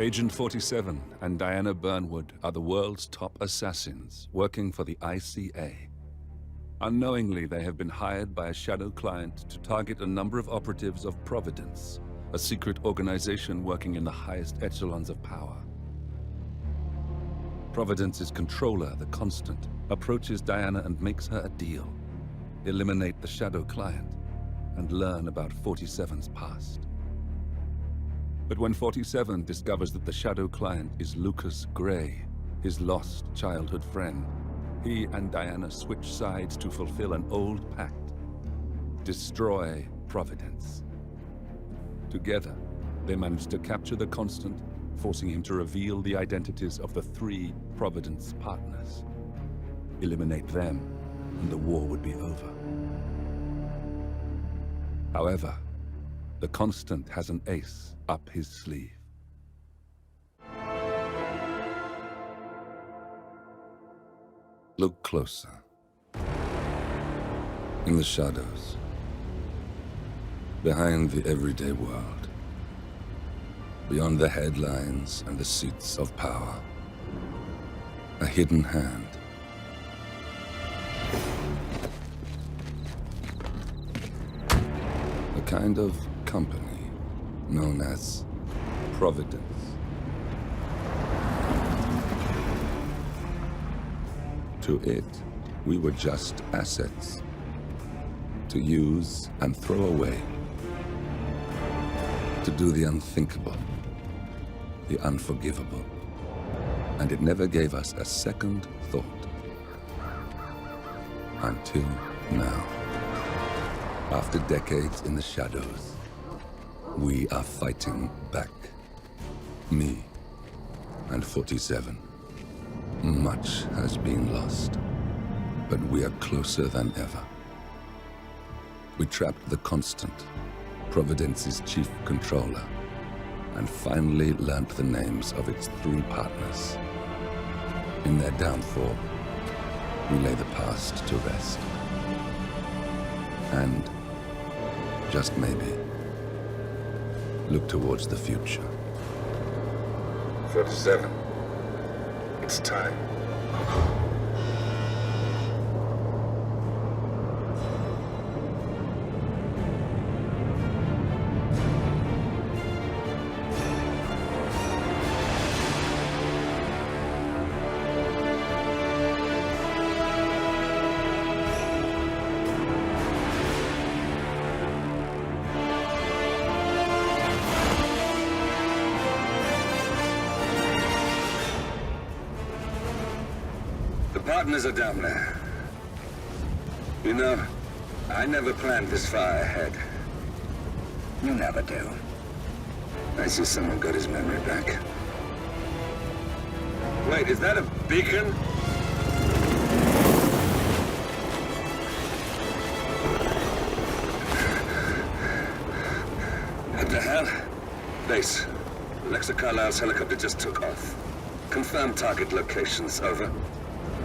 Agent 47 and Diana Burnwood are the world's top assassins working for the ICA. Unknowingly, they have been hired by a shadow client to target a number of operatives of Providence, a secret organization working in the highest echelons of power. Providence's controller, the Constant, approaches Diana and makes her a deal. Eliminate the shadow client and learn about 47's past. But when 47 discovers that the shadow client is Lucas Gray, his lost childhood friend, he and Diana switch sides to fulfill an old pact: destroy Providence. Together, they manage to capture the Constant, forcing him to reveal the identities of the 3 Providence partners. Eliminate them, and the war would be over. However, the Constant has an ace up his sleeve. Look closer. In the shadows. Behind the everyday world. Beyond the headlines and the seats of power. A hidden hand. A kind of company known as Providence. To it, we were just assets. To use and throw away. To do the unthinkable. The unforgivable. And it never gave us a second thought. Until now. After decades in the shadows, we are fighting back. Me and 47. Much has been lost, but we are closer than ever. We trapped the Constant, Providence's chief controller, and finally learnt the names of its 3 partners. In their downfall, we lay the past to rest. And, just maybe, look towards the future. 47. It's time. Partners are down there. You know, I never planned this far ahead. You never do. I see someone got his memory back. Wait, is that a beacon? What the hell? Base. Alexa Carlisle's helicopter just took off. Confirm target locations, over.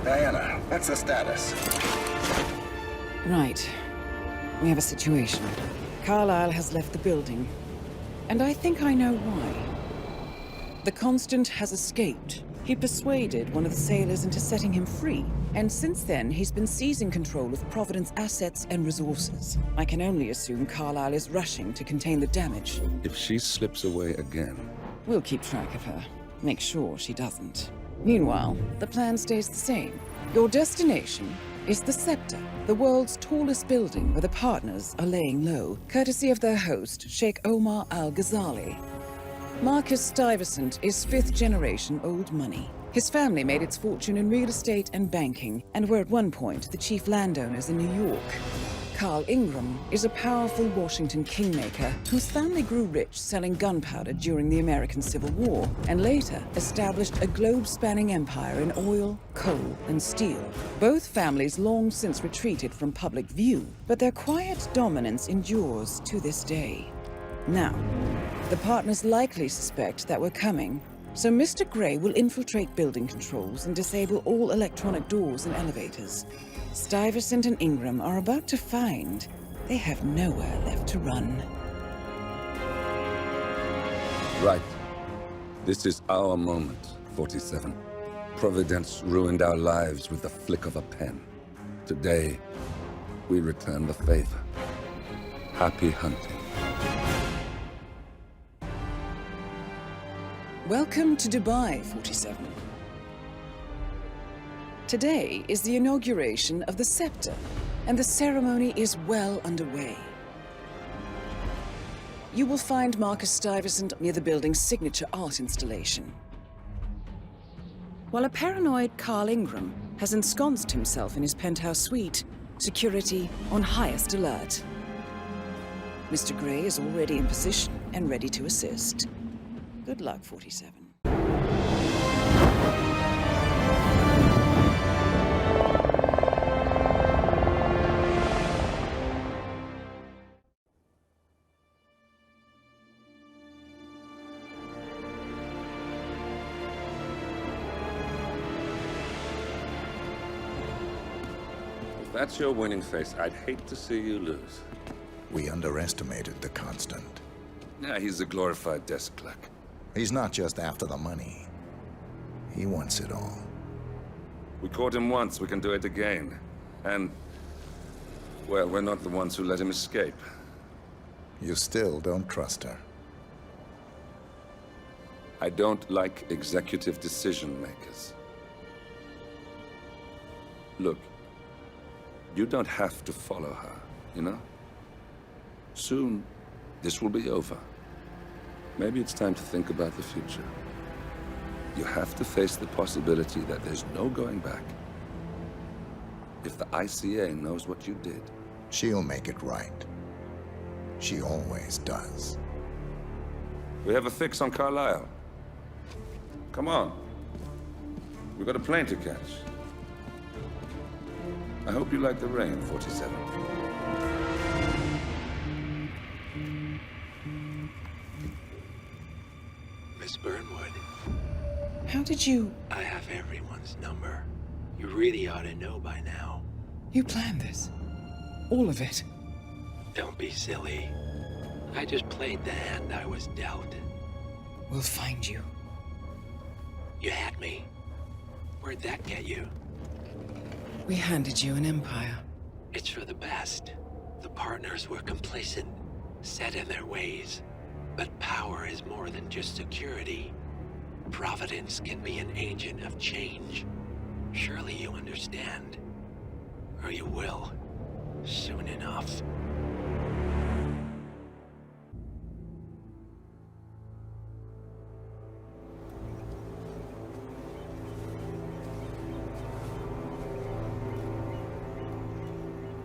Diana, what's the status? Right. We have a situation. Carlisle has left the building. And I think I know why. The Constant has escaped. He persuaded one of the sailors into setting him free. And since then, he's been seizing control of Providence assets and resources. I can only assume Carlisle is rushing to contain the damage. If she slips away again... We'll keep track of her. Make sure she doesn't. Meanwhile, the plan stays the same. Your destination is the Scepter, the world's tallest building where the partners are laying low, courtesy of their host, Sheikh Omar Al-Ghazali. Marcus Stuyvesant is 5th-generation old money. His family made its fortune in real estate and banking, and were at one point the chief landowners in New York. Carl Ingram is a powerful Washington kingmaker whose family grew rich selling gunpowder during the American Civil War, and later established a globe-spanning empire in oil, coal, and steel. Both families long since retreated from public view, but their quiet dominance endures to this day. Now, the partners likely suspect that we're coming, so Mr. Gray will infiltrate building controls and disable all electronic doors and elevators. Stuyvesant and Ingram are about to find they have nowhere left to run. Right. This is our moment, 47. Providence ruined our lives with the flick of a pen. Today, we return the favor. Happy hunting. Welcome to Dubai, 47. Today is the inauguration of the scepter, and the ceremony is well underway. You will find Marcus Stuyvesant near the building's signature art installation. While a paranoid Carl Ingram has ensconced himself in his penthouse suite, security on highest alert. Mr. Gray is already in position and ready to assist. Good luck, 47. If that's your winning face, I'd hate to see you lose. We underestimated the Constant. Yeah, he's a glorified desk clerk. He's not just after the money. He wants it all. We caught him once, we can do it again. And, well, we're not the ones who let him escape. You still don't trust her. I don't like executive decision makers. Look, you don't have to follow her, you know? Soon, this will be over. Maybe it's time to think about the future. You have to face the possibility that there's no going back. If the ICA knows what you did, She'll make it right. She always does. we have a fix on Carlisle. Come on. We've got a plane to catch. I hope you like the rain, 47. Miss Burnwood, How did you... I have everyone's number. You really ought to know by now. You planned this? All of it? Don't be silly. I just played the hand I was dealt. We'll find you. You had me. Where'd that get you? We handed you an empire. It's for the best. The partners were complacent, set in their ways. But power is more than just security. Providence can be an agent of change. Surely you understand. Or you will. Soon enough.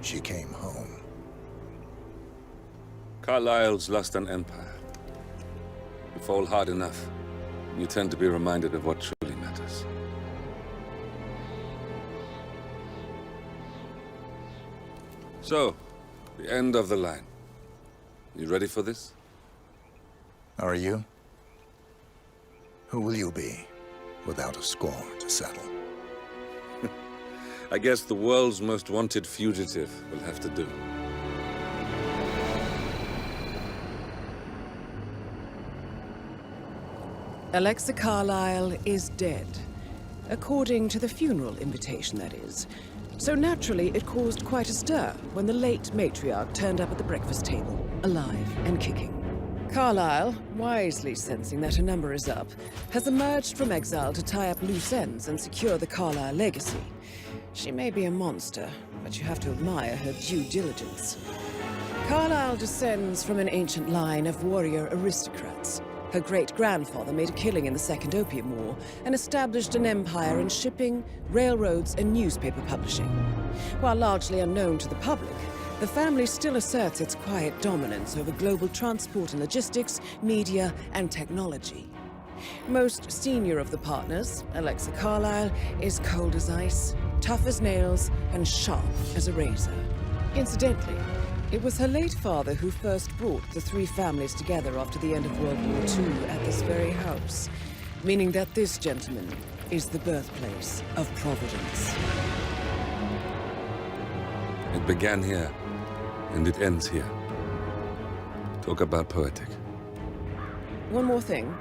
She came home. Carlisle's lost an empire. You fall hard enough, you tend to be reminded of what truly matters. So, the end of the line. You ready for this? Are you? Who will you be, without a score to settle? I guess the world's most wanted fugitive will have to do. Alexa Carlisle is dead. According to the funeral invitation, that is. So naturally, it caused quite a stir when the late matriarch turned up at the breakfast table, alive and kicking. Carlisle, wisely sensing that her number is up, has emerged from exile to tie up loose ends and secure the Carlisle legacy. She may be a monster, but you have to admire her due diligence. Carlisle descends from an ancient line of warrior aristocrats. Her great-grandfather made a killing in the Second Opium War and established an empire in shipping, railroads, and newspaper publishing. While largely unknown to the public, the family still asserts its quiet dominance over global transport and logistics, media, and technology. Most senior of the partners, Alexa Carlisle, is cold as ice, tough as nails, and sharp as a razor. Incidentally, it was her late father who first brought the three families together after the end of World War II at this very house, meaning that this gentleman is the birthplace of Providence. It began here, and it ends here. Talk about poetic. One more thing.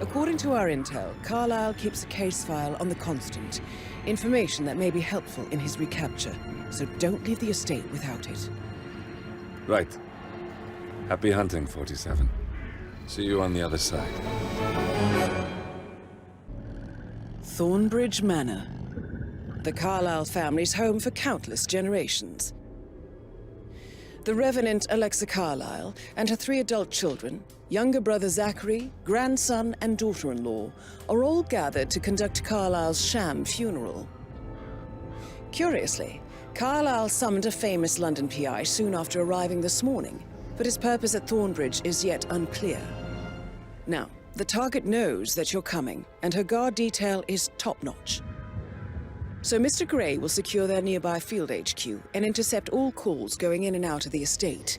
According to our intel, Carlyle keeps a case file on the Constant. Information that may be helpful in his recapture, so don't leave the estate without it. Right. Happy hunting, 47. See you on the other side. Thornbridge Manor. The Carlyle family's home for countless generations. The Revenant Alexa Carlyle and her 3 adult children, younger brother Zachary, grandson, and daughter-in-law, are all gathered to conduct Carlyle's sham funeral. Curiously, Carlyle summoned a famous London PI soon after arriving this morning, but his purpose at Thornbridge is yet unclear. Now, the target knows that you're coming, and her guard detail is top-notch. So Mr. Gray will secure their nearby field HQ and intercept all calls going in and out of the estate.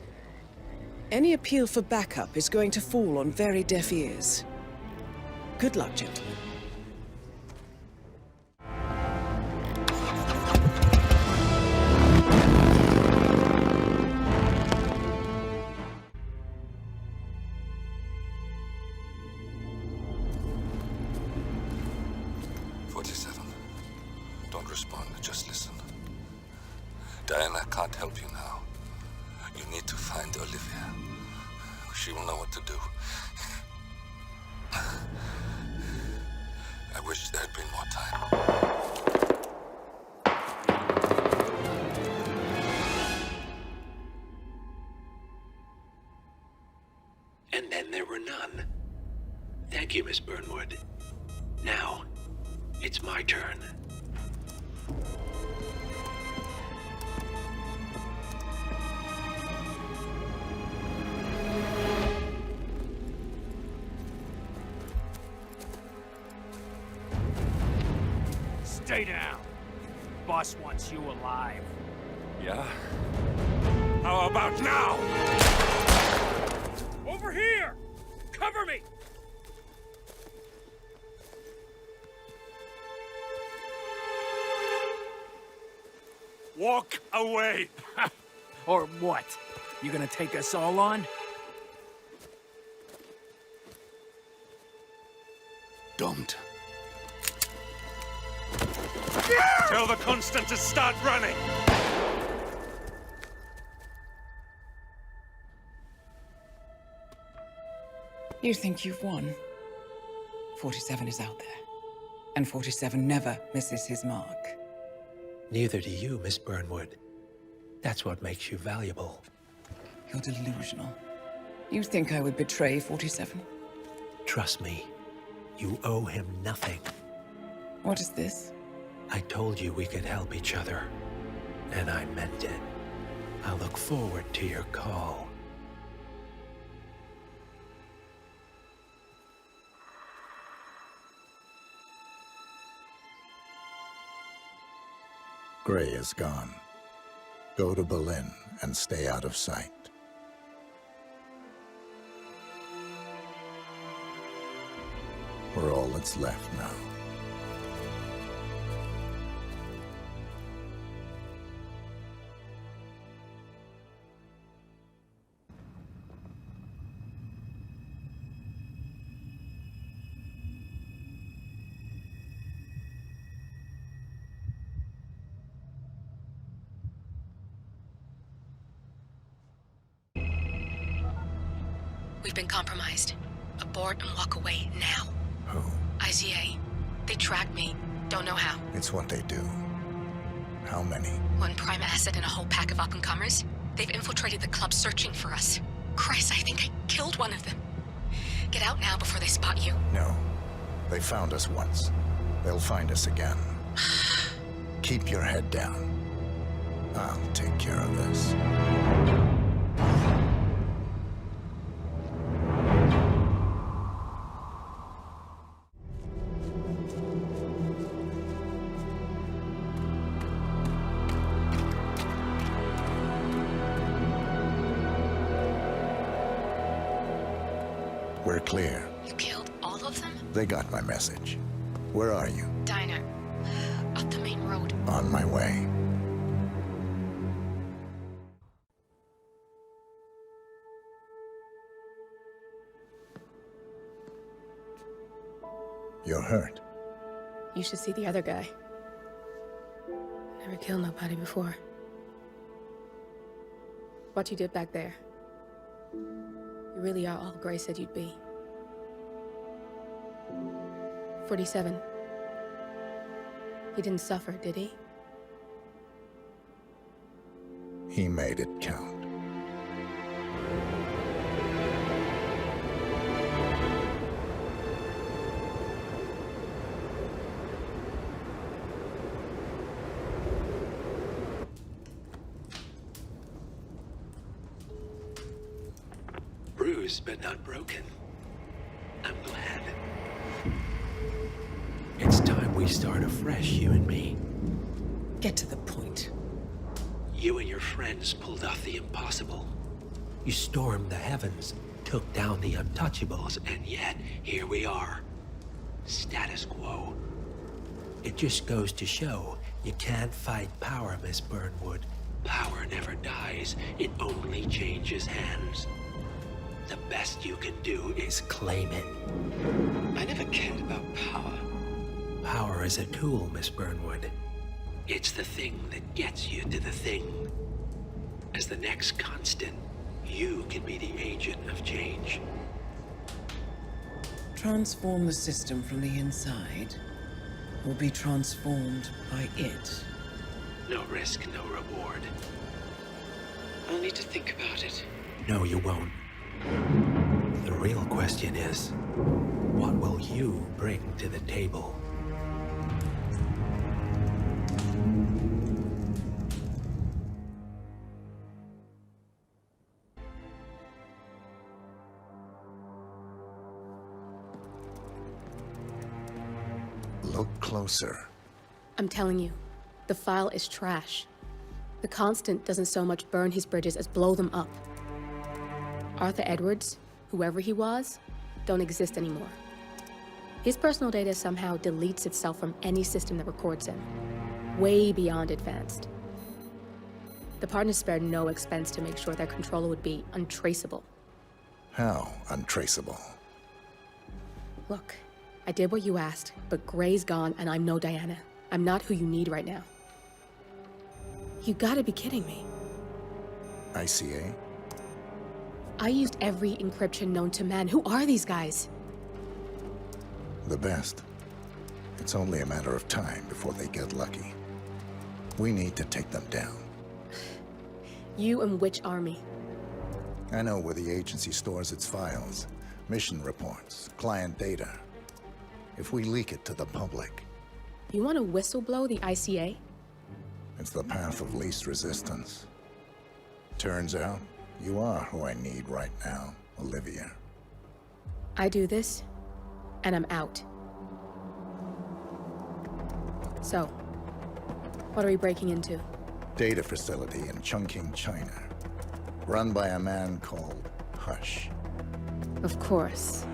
Any appeal for backup is going to fall on very deaf ears. Good luck, gentlemen. Don't respond, just listen. Diana can't help you now. You need to find Olivia. She will know what to do. I wish there had been more time. And then there were none. Thank you, Miss Burnwood. Now, it's my turn. Stay down. Boss wants you alive. Yeah? How about now? Over here! Cover me! Walk away! Or what? You gonna take us all on? Don't. Tell the Constant to start running! You think you've won? 47 is out there. And 47 never misses his mark. Neither do you, Miss Burnwood. That's what makes you valuable. You're delusional. You think I would betray 47? Trust me, you owe him nothing. What is this? I told you we could help each other, and I meant it. I look forward to your call. Gray is gone. Go to Berlin and stay out of sight. We're all that's left now. We've been compromised. Abort and walk away now. Who? ICA. They tracked me. Don't know how. It's what they do. How many? One prime asset and a whole pack of up-and-comers. They've infiltrated the club searching for us. Christ, I think I killed one of them. Get out now before they spot you. No. They found us once. They'll find us again. Keep your head down. I'll take care of this. We're clear. You killed all of them? They got my message. Where are you? Diner. Up the main road. On my way. You're hurt. You should see the other guy. Never killed nobody before. What you did back there. You really are all Gray said you'd be. 47. He didn't suffer, did he? He made it count. Bruised but not broken. I'm glad. It's time we start afresh, you and me. Get to the point. You and your friends pulled off the impossible. You stormed the heavens, took down the untouchables, and yet, here we are. Status quo. It just goes to show, you can't fight power, Miss Burnwood. Power never dies, it only changes hands. The best you can do is claim it. I never cared about power. Power is a tool, Miss Burnwood. It's the thing that gets you to the thing. As the next constant, you can be the agent of change. Transform the system from the inside, or be transformed by it. No risk, no reward. I'll need to think about it. No, you won't. The real question is, what will you bring to the table? Look closer. I'm telling you, the file is trash. The Constant doesn't so much burn his bridges as blow them up. Arthur Edwards, whoever he was, don't exist anymore. His personal data somehow deletes itself from any system that records him. Way beyond advanced. The partners spared no expense to make sure their controller would be untraceable. How untraceable? Look, I did what you asked, but Gray's gone and I'm no Diana. I'm not who you need right now. You gotta be kidding me. ICA? I used every encryption known to man. Who are these guys? The best. It's only a matter of time before they get lucky. We need to take them down. You and which army? I know where the agency stores its files, mission reports, client data. If we leak it to the public, You want to whistleblow the ICA? it's the path of least resistance. Turns out, you are who I need right now, Olivia. I do this, and I'm out. So, what are we breaking into? Data facility in Chongqing, China. Run by a man called Hush. Of course.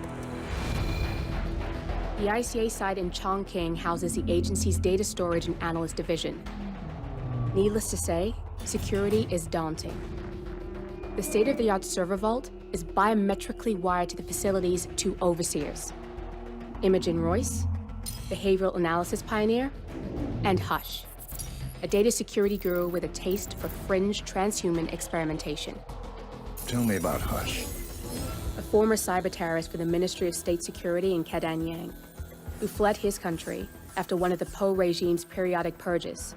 The ICA site in Chongqing houses the agency's data storage and analyst division. Needless to say, security is daunting. The state-of-the-art server vault is biometrically wired to the facility's two overseers. Imogen Royce, behavioral analysis pioneer, and Hush, a data security guru with a taste for fringe transhuman experimentation. Tell me about Hush. A former cyber terrorist for the Ministry of State Security in Kadanyang, who fled his country after one of the Po regime's periodic purges.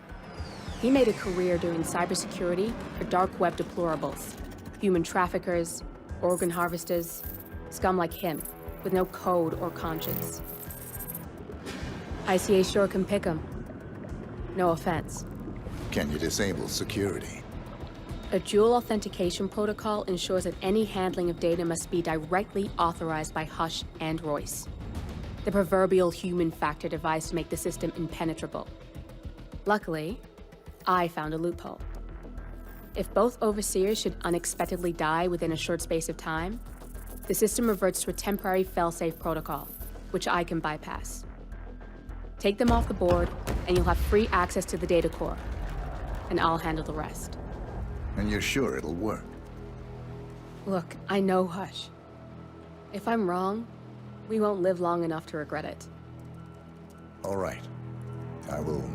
He made a career doing cybersecurity for dark web deplorables, human traffickers, organ harvesters, scum like him, with no code or conscience. ICA sure can pick 'em. No offense. Can you disable security? A dual authentication protocol ensures that any handling of data must be directly authorized by Hush and Royce. The proverbial human factor device to make the system impenetrable. Luckily, I found a loophole. If both overseers should unexpectedly die within a short space of time, the system reverts to a temporary fail-safe protocol, which I can bypass. Take them off the board, and you'll have free access to the data core, and I'll handle the rest. And you're sure it'll work? Look, I know Hush. If I'm wrong, we won't live long enough to regret it. All right. I will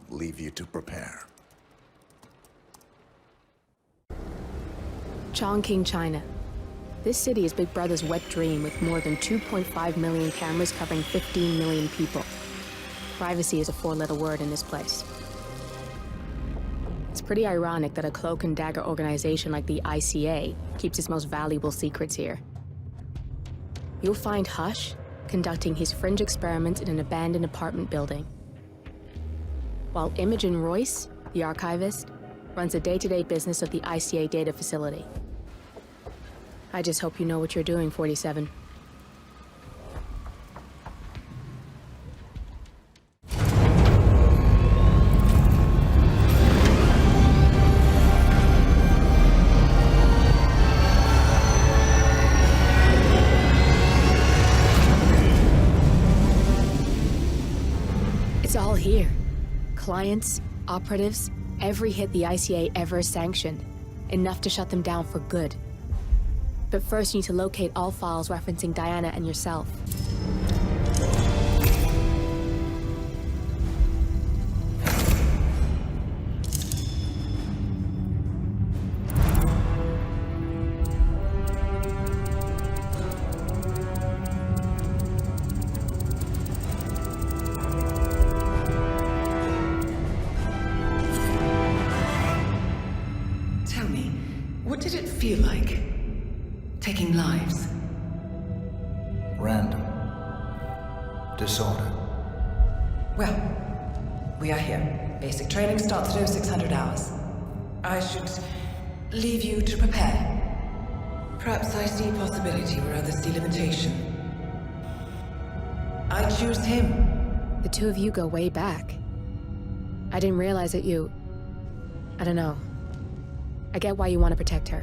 leave you to prepare. Chongqing, China. This city is Big Brother's wet dream with more than 2.5 million cameras covering 15 million people. Privacy is a four-letter word in this place. It's pretty ironic that a cloak and dagger organization like the ICA keeps its most valuable secrets here. You'll find Hush conducting his fringe experiments in an abandoned apartment building, while Imogen Royce, the archivist, runs the day-to-day business of the ICA data facility. I just hope you know what you're doing, 47. It's all here. Clients, operatives, every hit the ICA ever sanctioned. Enough to shut them down for good. But first you need to locate all files referencing Diana and yourself. Tell me, what did it feel like? Taking lives? Random. Disorder. Well, we are here. Basic training starts at 0600 hours. I should leave you to prepare. Perhaps I see possibility where others see limitation. I choose him. The two of you go way back. I didn't realize that you... I don't know. I get why you want to protect her.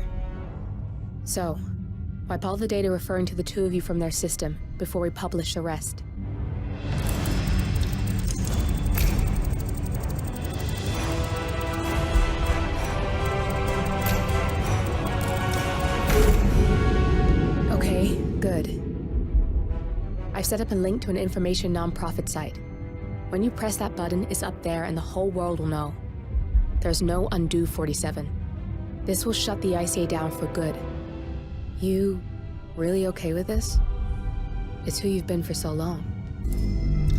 So, wipe all the data referring to the two of you from their system before we publish the rest. Okay, good. I've set up a link to an information nonprofit site. When you press that button, it's up there and the whole world will know. There's no undo 47. This will shut the ICA down for good. You really okay with this? It's who you've been for so long.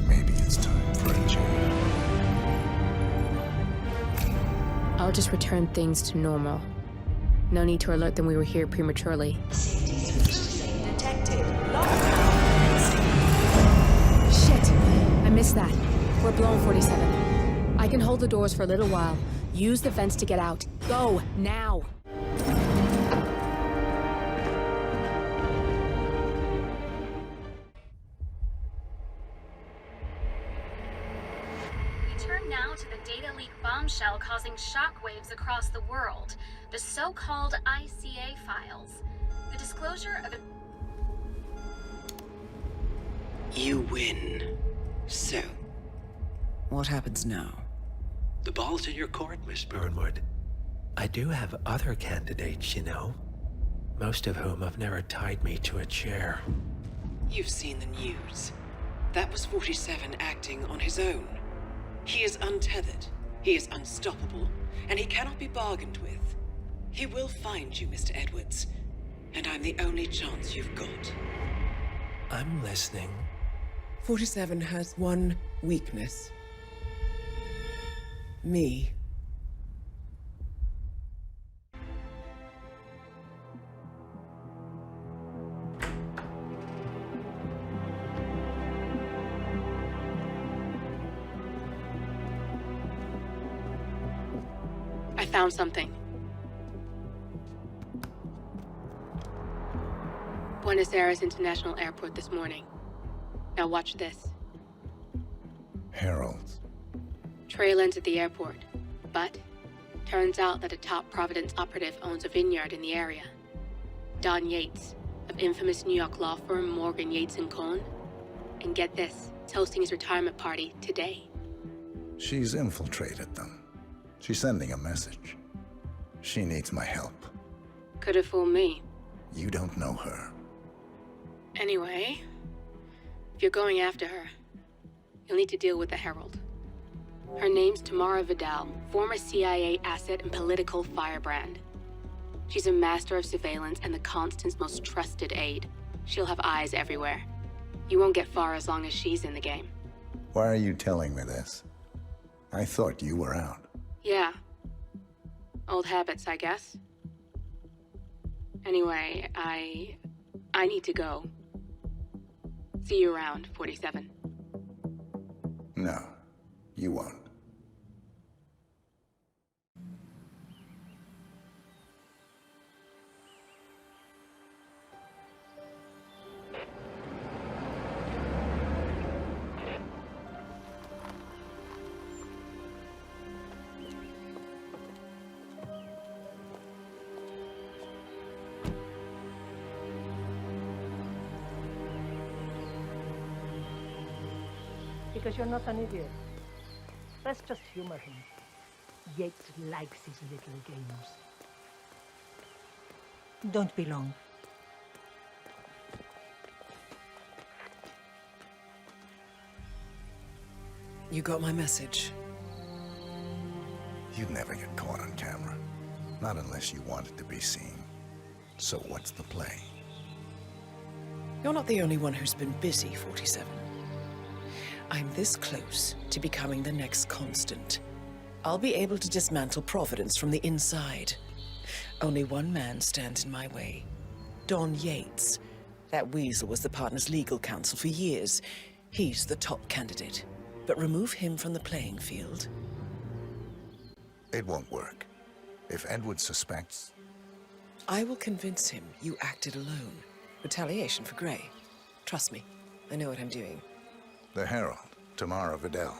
Maybe it's time for a change. I'll just return things to normal. No need to alert them we were here prematurely. Detected. Shit! I missed that. We're blown, 47. I can hold the doors for a little while. Use the vents to get out. Go, now! We turn now to the data leak bombshell causing shockwaves across the world. The so-called ICA files. The disclosure of a... You win. So, What happens now? the ball's in your court, Miss Burnwood. I do have other candidates, you know. Most of whom have never tied me to a chair. You've seen the news. That was 47 acting on his own. He is untethered, he is unstoppable, and he cannot be bargained with. He will find you, Mr. Edwards, and I'm the only chance you've got. I'm listening. 47 has one weakness. Me. I found something. Buenos Aires International Airport this morning. Now watch this. Heralds. Trail ends at the airport, but turns out that a top Providence operative owns a vineyard in the area. Don Yates, of infamous New York law firm Morgan, Yates & Cohn. And get this, is hosting his retirement party today. She's infiltrated them. She's sending a message. She needs my help. Could have fooled me. You don't know her. Anyway, if you're going after her, You'll need to deal with the Herald. Her name's Tamara Vidal, former CIA asset and political firebrand. She's a master of surveillance and the Constant's most trusted aide. She'll have eyes everywhere. You won't get far as long as she's in the game. Why are you telling me this? I thought you were out. Yeah. Old habits, I guess. Anyway, I need to go. See you around, 47. No, you won't. Because you're not an idiot. Let's just humor him. Yates likes his little games. Don't be long. You got my message. You'd never get caught on camera. Not unless you wanted to be seen. So what's the play? You're not the only one who's been busy, 47. I'm this close to becoming the next Constant. I'll be able to dismantle Providence from the inside. Only one man stands in my way. Don Yates. That weasel was the partner's legal counsel for years. He's the top candidate. But remove him from the playing field. It won't work. If Edward suspects... I will convince him you acted alone. Retaliation for Grey. Trust me, I know what I'm doing. The Herald, Tamara Vidal.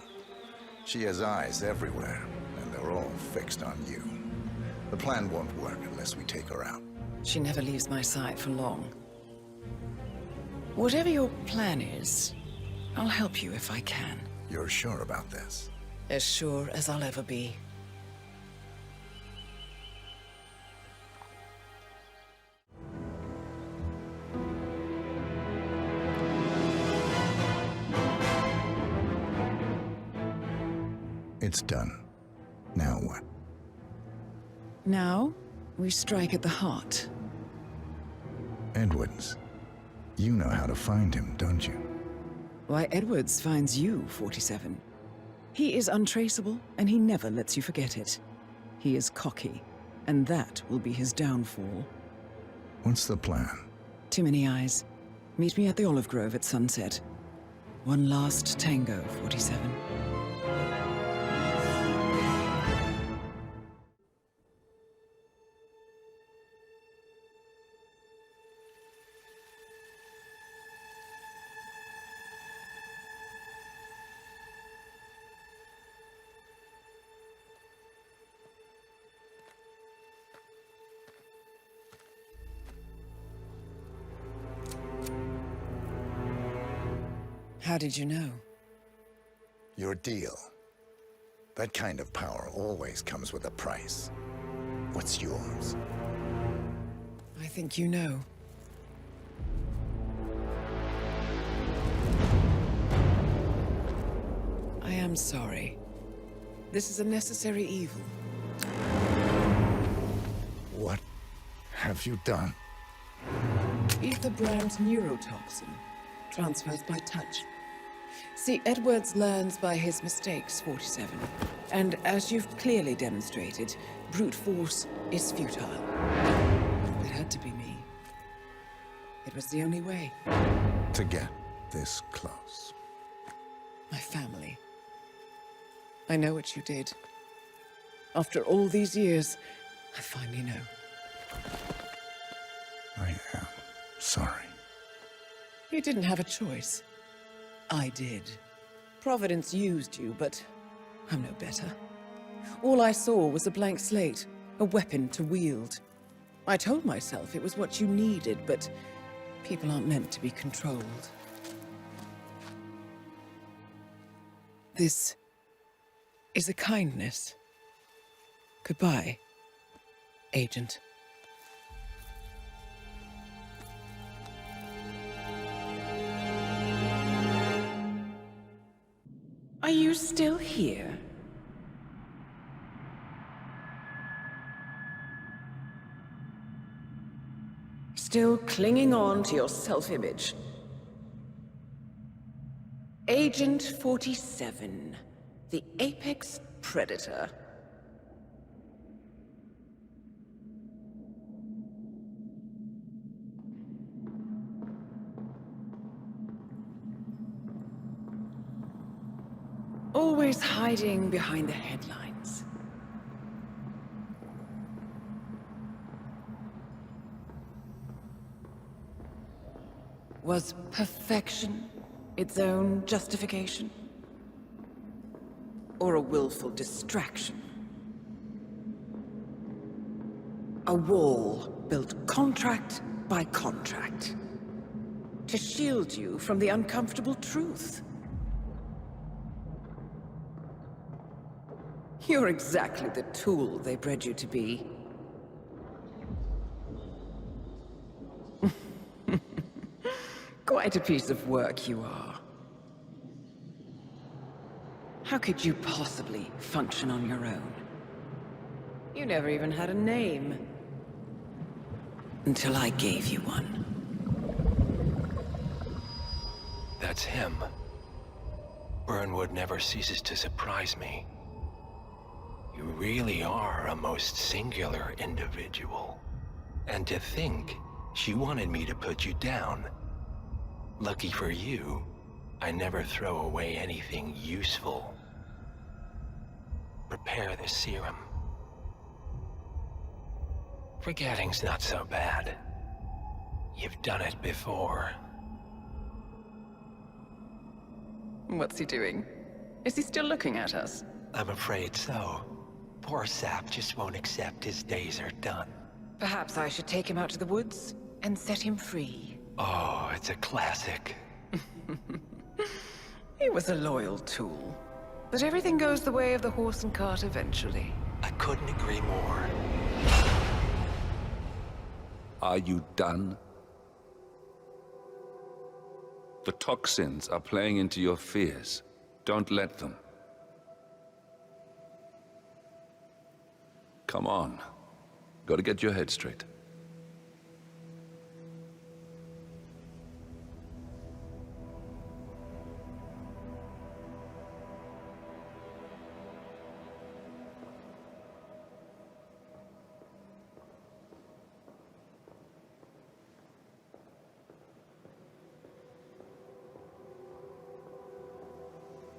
She has eyes everywhere, and they're all fixed on you. The plan won't work unless we take her out. She never leaves my side for long. Whatever your plan is, I'll help you if I can. You're sure about this? As sure as I'll ever be. It's done. Now what? Now, we strike at the heart. Edwards. You know how to find him, don't you? Why, Edwards finds you, 47. He is untraceable, and he never lets you forget it. He is cocky, and that will be his downfall. What's the plan? Too many eyes. Meet me at the Olive Grove at sunset. One last tango, 47. How did you know? Your deal. That kind of power always comes with a price. What's yours? I think you know. I am sorry. This is a necessary evil. What have you done? Ether brand's neurotoxin transfers by touch. See, Edwards learns by his mistakes, 47. And as you've clearly demonstrated, brute force is futile. It had to be me. It was the only way. To get this close. My family. I know what you did. After all these years, I finally know. I am sorry. You didn't have a choice. I did. Providence used you, but I'm no better. All I saw was a blank slate, a weapon to wield. I told myself it was what you needed, but people aren't meant to be controlled. This is a kindness. Goodbye, Agent. Are you still here? Still clinging on to your self-image? Agent 47, the apex predator. Always hiding behind the headlines. Was perfection its own justification? Or a willful distraction? A wall built contract by contract to shield you from the uncomfortable truth. You're exactly the tool they bred you to be. Quite a piece of work you are. How could you possibly function on your own? You never even had a name. Until I gave you one. That's him. Burnwood never ceases to surprise me. You really are a most singular individual. And to think, she wanted me to put you down. Lucky for you, I never throw away anything useful. Prepare the serum. Forgetting's not so bad. You've done it before. What's he doing? Is he still looking at us? I'm afraid so. Poor sap just won't accept his days are done. Perhaps I should take him out to the woods and set him free. Oh, it's a classic. He was a loyal tool. But everything goes the way of the horse and cart eventually. I couldn't agree more. Are you done? The toxins are playing into your fears. Don't let them. Come on. Gotta get your head straight.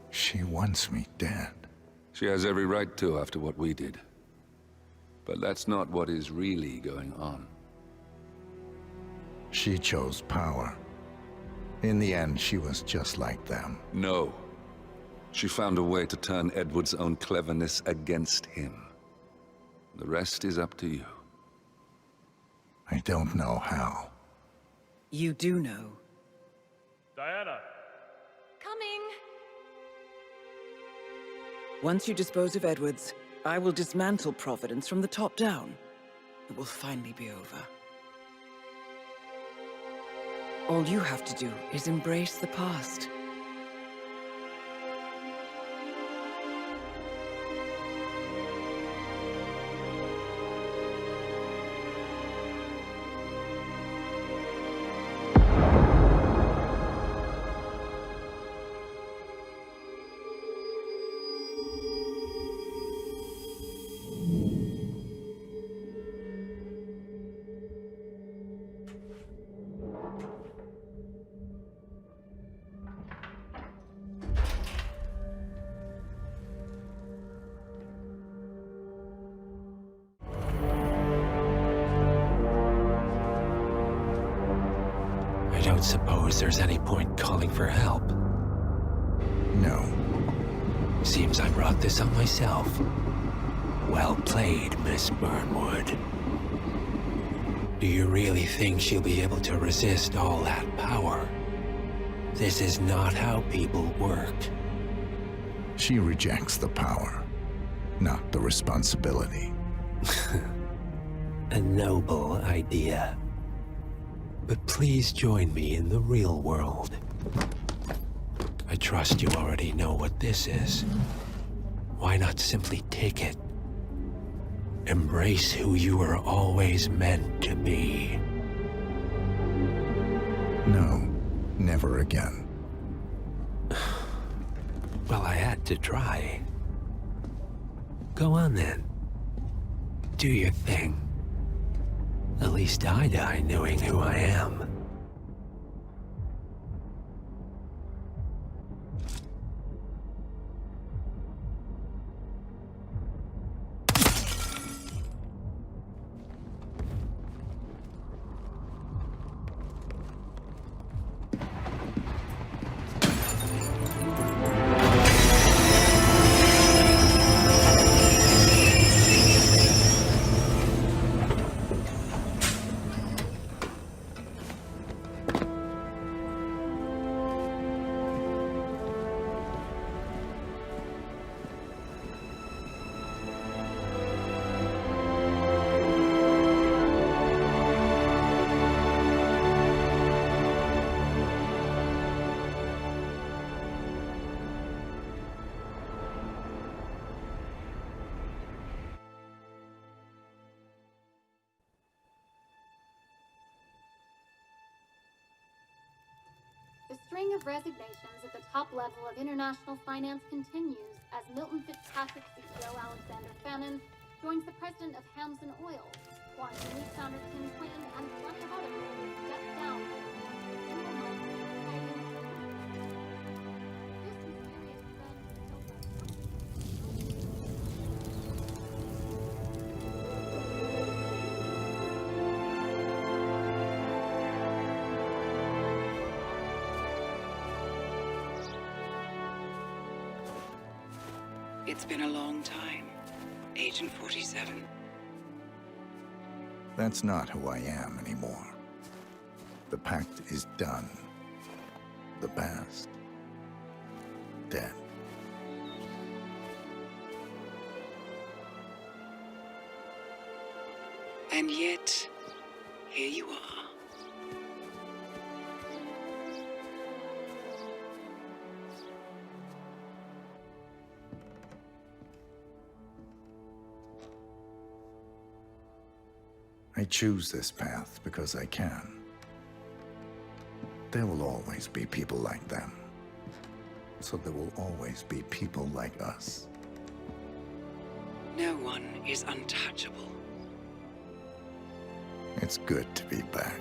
She wants me dead. She has every right to after what we did. But that's not what is really going on. She chose power. In the end, she was just like them. No. She found a way to turn Edward's own cleverness against him. The rest is up to you. I don't know how. You do know. Diana! Coming! Once you dispose of Edwards, I will dismantle Providence from the top down. It will finally be over. All you have to do is embrace the past. I don't suppose there's any point calling for help. No. Seems I brought this on myself. Well played, Miss Burnwood. Do you really think she'll be able to resist all that power? This is not how people work. She rejects the power, not the responsibility. A noble idea. But please join me in the real world. I trust you already know what this is. Why not simply take it? Embrace who you were always meant to be. No, never again. Well, I had to try. Go on then. Do your thing. At least I die knowing who I am. The string of resignations at the top level of international finance continues as Milton Fitzpatrick CEO Alexander Fannin joins the president of Hamson Oil, Quantum Leap founder Tim Quinn, and plenty of others step down. It's been a long time, Agent 47. That's not who I am anymore. The pact is done. The past, dead. And yet, here you are. I choose this path because I can. There will always be people like them. So there will always be people like us. No one is untouchable. It's good to be back.